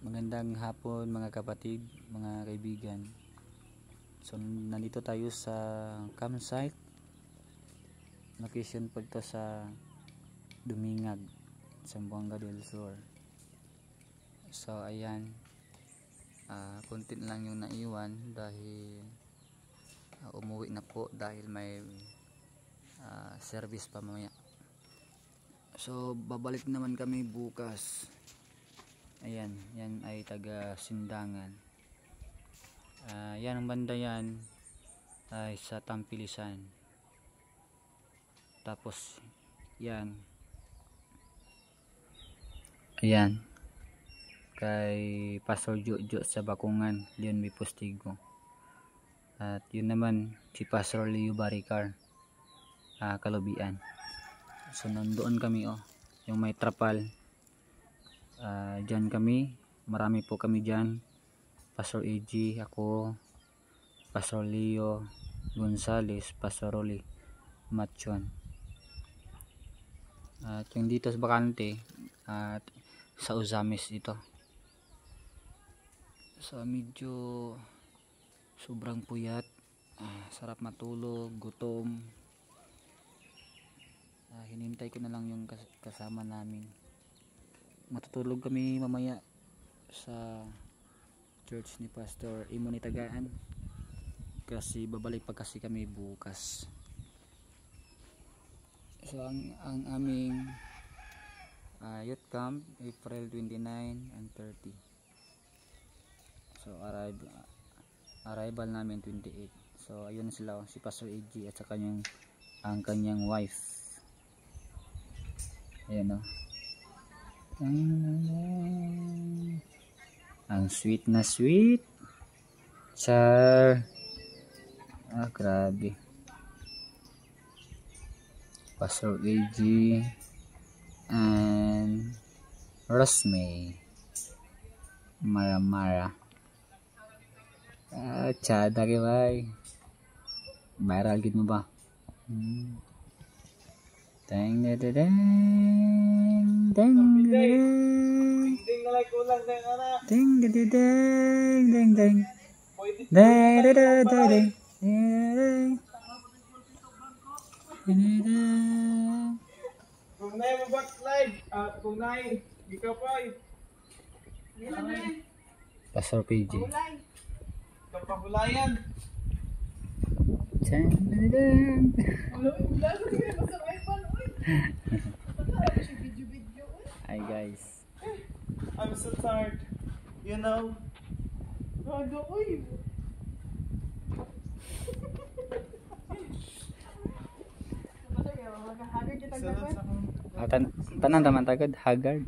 Magandang hapon mga kapatid, mga kaibigan. So nandito tayo sa campsite. Location po ito sa Dumingag, Zamboanga del Sur. So ayan, konti lang yung naiwan dahil umuwi na po dahil may service pa mamaya. So babalik naman kami bukas. Ayan, yan ay taga Sindangan. Yan ang banda yan ay sa Tampilisan. Tapos yan, ayan kay Pastor Jojo sa Bakungan, yun may Postigo. At yun naman si Pastor Leo Baricar, Kalubian. So nandoon kami yung may trapal. Dyan kami, marami po kami dyan. Pastor AG, ako, Pastor Leo Gonzales, Pastor Rolly Machon. At yung dito sa bakante at sa Uzamis ito. So medyo sobrang puyat, sarap matulog, gutom. Hinintay ko na lang yung kasama namin. Matutulog kami mamaya sa church ni Pastor Imo Nitagaan kasi babalik pa kasi kami bukas. So ang aming youth camp April 29 and 30. So arrival namin 28. So ayun sila, si Pastor AG at saka ang kanyang wife. Ayan ang sweet na sweet. Char. Grabe. Pastor AG and Rosmay Mara. Chada ke bay. Viral gid mo ba? Deng deng deng deng deng deng deng deng deng kung nai mabuat live, kung nai gikapoy Pastor PG kapahulayan. Hi guys, I'm so tired, you know. tanan taman tagad Haggard.